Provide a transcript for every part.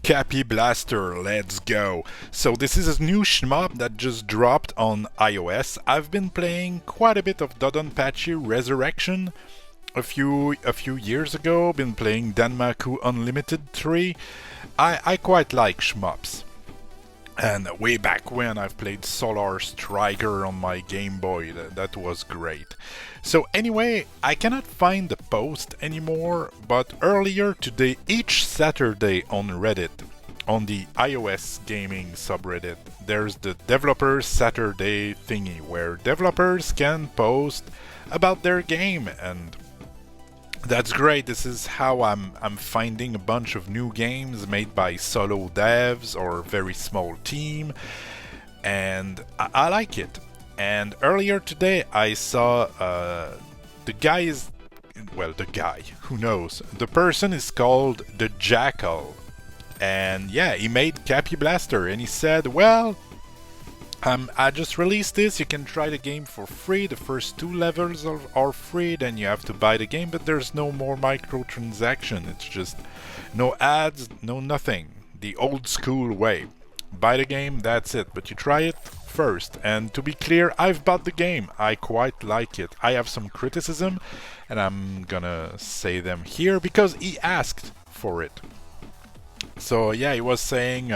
Capyblaster, let's go! So this is a new shmup that just dropped on iOS. I've been playing quite a bit of Dodonpachi Resurrection a few years ago. Been playing Danmaku Unlimited 3. I quite like shmups. And way back when I've played Solar Striker on my Game Boy, that was great. So anyway, I cannot find the post anymore, but earlier today, each Saturday on Reddit, on the iOS gaming subreddit, there's the Developers Saturday thingy, where developers can post about their game, and that's great. This is how I'm finding a bunch of new games made by solo devs or very small team, and I like it. And earlier today I saw the guy, who knows? The person is called the Jackal, and yeah, he made Capyblaster, and he said, well, I just released this, you can try the game for free, the first 2 levels are free, then you have to buy the game, but there's no more microtransaction, it's just no ads, no nothing, the old school way. Buy the game, that's it, but you try it first. And to be clear, I've bought the game, I quite like it. I have some criticism, and I'm gonna say them here, because he asked for it. So yeah, he was saying,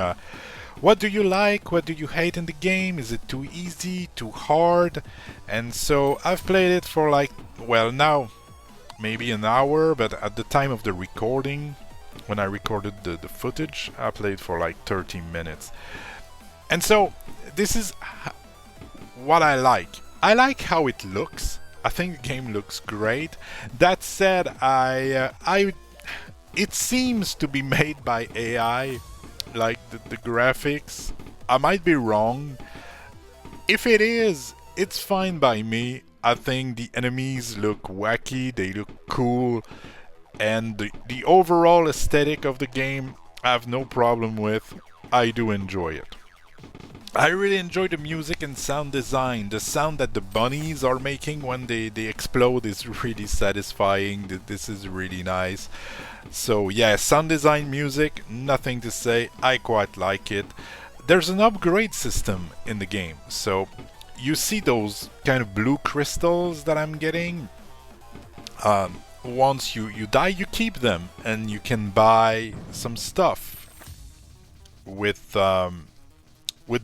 what do you like? What do you hate in the game? Is it too easy? Too hard? And so I've played it for like, well, now maybe an hour, but at the time of the recording, when I recorded the footage, I played for like 30 minutes. And so this is what I like. I like how it looks. I think the game looks great. That said, it seems to be made by AI. Like the graphics, I might be wrong. If it is, it's fine by me. I think the enemies look wacky, they look cool, and the overall aesthetic of the game I have no problem with. I do enjoy it. I really enjoy the music and sound design. The sound that the bunnies are making when they explode is really satisfying. This is really nice. So yeah, sound design, music, nothing to say. I quite like it. There's an upgrade system in the game. So you see those kind of blue crystals that I'm getting. Once you die, you keep them, and you can buy some stuff with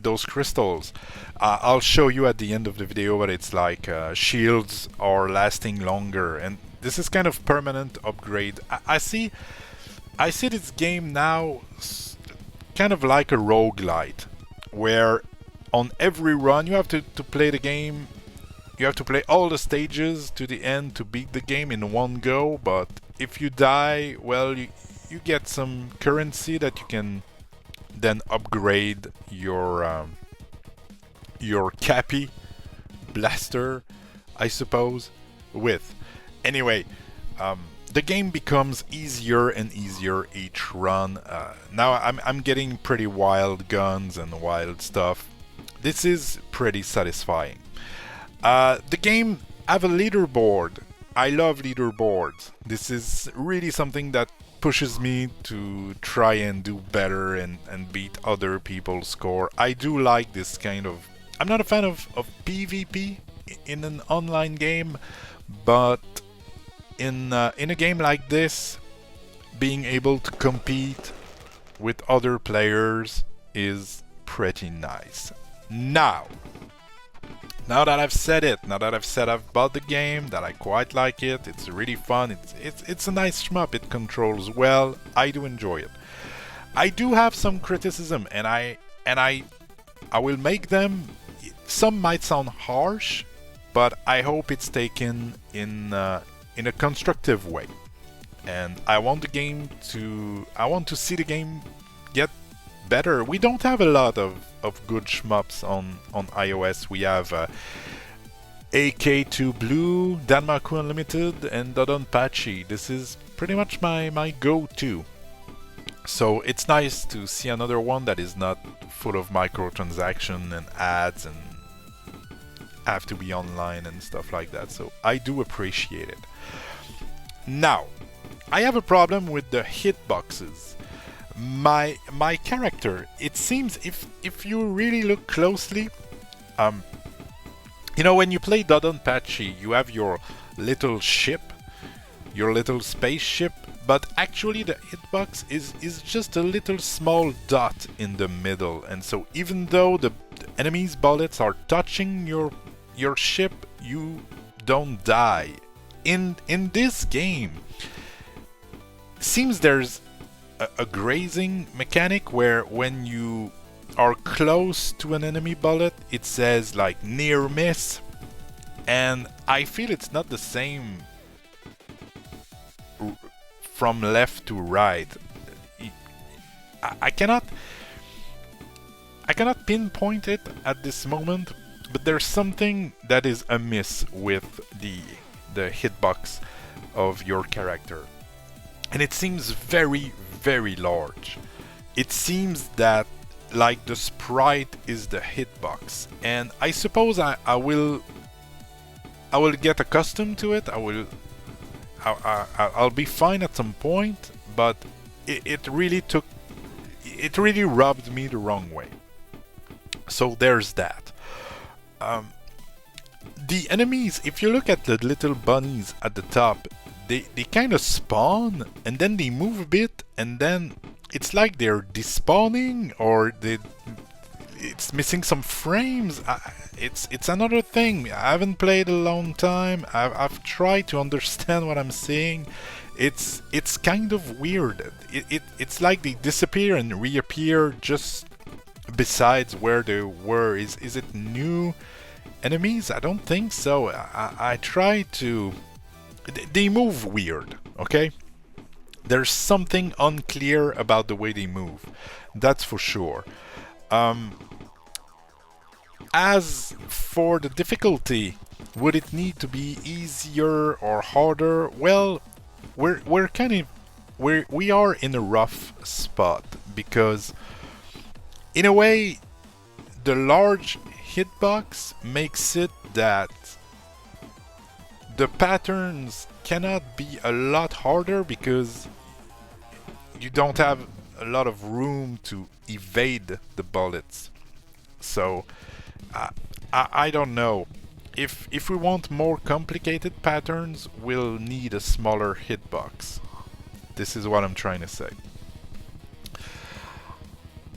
those crystals. I'll show you at the end of the video, but it's like shields are lasting longer, and this is kind of permanent upgrade. I see this game now kind of like a roguelite, where on every run you have to play the game. You have to play all the stages to the end to beat the game in one go, but if you die, well, you get some currency that you can then upgrade your Cappy Blaster, I suppose, with. Anyway, the game becomes easier and easier each run. Now I'm getting pretty wild guns and wild stuff. This is pretty satisfying. The game have a leaderboard. I love leaderboards. This is really something that pushes me to try and do better and beat other people's score. I do like this kind of... I'm not a fan of PvP in an online game, but in a game like this, being able to compete with other players is pretty nice. Now that I've said it, now that I've said I've bought the game, that I quite like it, it's really fun, it's a nice shmup, it controls well, I do enjoy it. I do have some criticism, and I will make them. Some might sound harsh, but I hope it's taken in a constructive way. And I want to see the game get better. We don't have a lot of good shmups on iOS. We have AK2 Blue, Danmaku Unlimited, and Dodonpachi. This is pretty much my go-to. So it's nice to see another one that is not full of microtransaction and ads and have to be online and stuff like that. So I do appreciate it. Now, I have a problem with the hitboxes. my character, it seems, if you really look closely, you know, when you play Dodonpachi, you have your little ship, your little spaceship, but actually the hitbox is just a little small dot in the middle, and so even though the enemy's bullets are touching your ship, you don't die. In this game, seems there's a grazing mechanic where when you are close to an enemy bullet, it says like near miss, and I feel it's not the same from left to right. I cannot pinpoint it at this moment, but there's something that is amiss with the hitbox of your character, and it seems very, very large. It seems that like the sprite is the hitbox, and I suppose I will get accustomed to it. I'll be fine at some point, but it really rubbed me the wrong way. So there's that. The enemies, if you look at the little bunnies at the top, they kind of spawn and then they move a bit, and then it's like they're despawning, or it's missing some frames. It's another thing. I haven't played a long time. I've tried to understand what I'm seeing. It's kind of weird. It's like they disappear and reappear just besides where they were. Is it new enemies? I don't think so. I try to... They move weird, okay? There's something unclear about the way they move. That's for sure. As for the difficulty, would it need to be easier or harder? Well, we are in a rough spot, because in a way the large hitbox makes it that the patterns cannot be a lot harder, because you don't have a lot of room to evade the bullets. So I don't know. If we want more complicated patterns, we'll need a smaller hitbox. This is what I'm trying to say.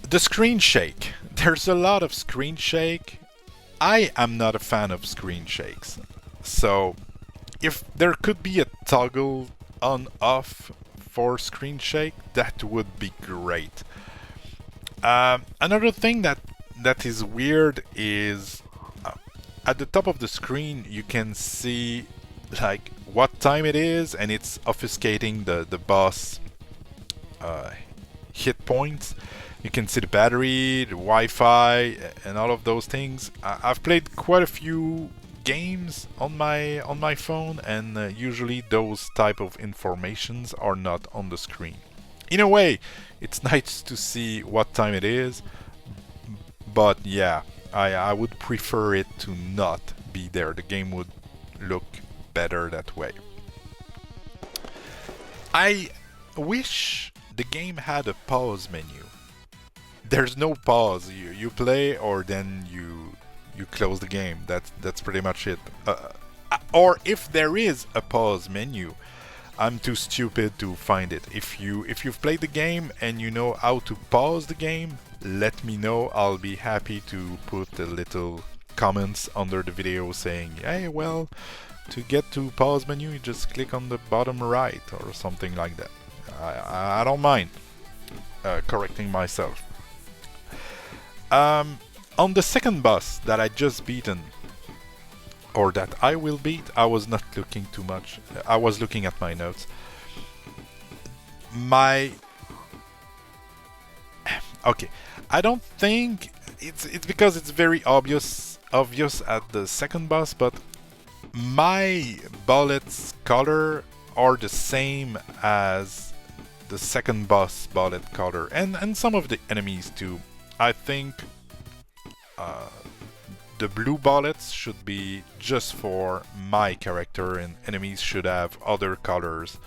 The screen shake. There's a lot of screen shake. I am not a fan of screen shakes. So if there could be a toggle on off for screen shake, that would be great. Another thing that is weird is at the top of the screen you can see like what time it is, and it's obfuscating the boss hit points. You can see the battery, the Wi-Fi, and all of those things. I've played quite a few games on my phone, and usually those type of informations are not on the screen. In a way, it's nice to see what time it is, but yeah, I would prefer it to not be there. The game would look better that way. I wish the game had a pause menu. There's no pause. You play, or then you close the game. That's pretty much it. Or if there is a pause menu, I'm too stupid to find it. If you've played the game and you know how to pause the game, let me know. I'll be happy to put a little comments under the video saying, hey, well, to get to pause menu, you just click on the bottom right or something like that. I don't mind correcting myself. On the second boss that I just beaten, or that I will beat, I was not looking too much. I was looking at my notes. Okay, I don't think it's because it's very obvious at the second boss, but my bullets color are the same as the second boss bullet color, and some of the enemies too. I think the blue bullets should be just for my character, and enemies should have other colors,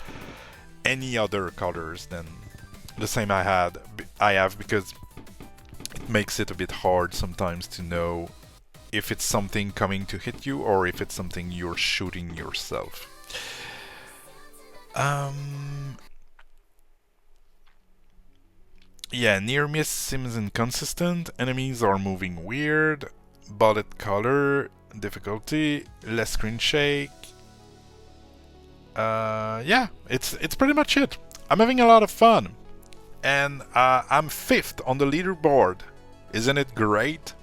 any other colors than The same I have, because it makes it a bit hard sometimes to know if it's something coming to hit you or if it's something you're shooting yourself. Yeah, near miss seems inconsistent, enemies are moving weird, bullet color, difficulty, less screen shake. Yeah, it's pretty much it. I'm having a lot of fun, and I'm 5th on the leaderboard. Isn't it great?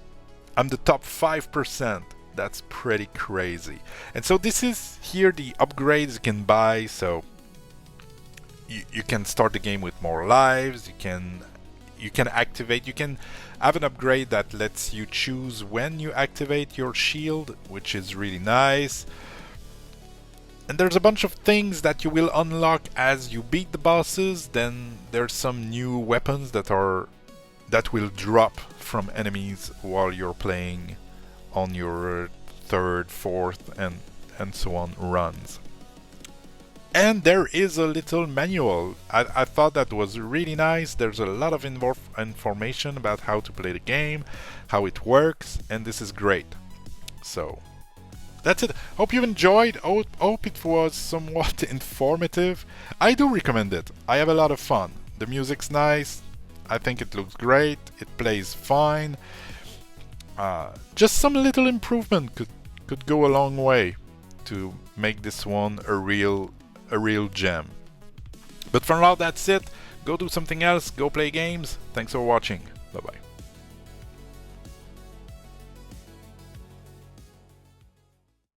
I'm the top 5%. That's pretty crazy. And so this is here the upgrades you can buy. So you can start the game with more lives. You can activate. You can have an upgrade that lets you choose when you activate your shield, which is really nice. And there's a bunch of things that you will unlock as you beat the bosses. Then there's some new weapons that will drop from enemies while you're playing on your 3rd, 4th, and so on runs. And there is a little manual. I thought that was really nice. There's a lot of information about how to play the game, how it works, and this is great. So that's it. Hope you enjoyed. Hope it was somewhat informative. I do recommend it. I have a lot of fun. The music's nice. I think it looks great. It plays fine. Just some little improvement could go a long way to make this one a real gem. But for now, that's it. Go do something else. Go play games. Thanks for watching. Bye bye.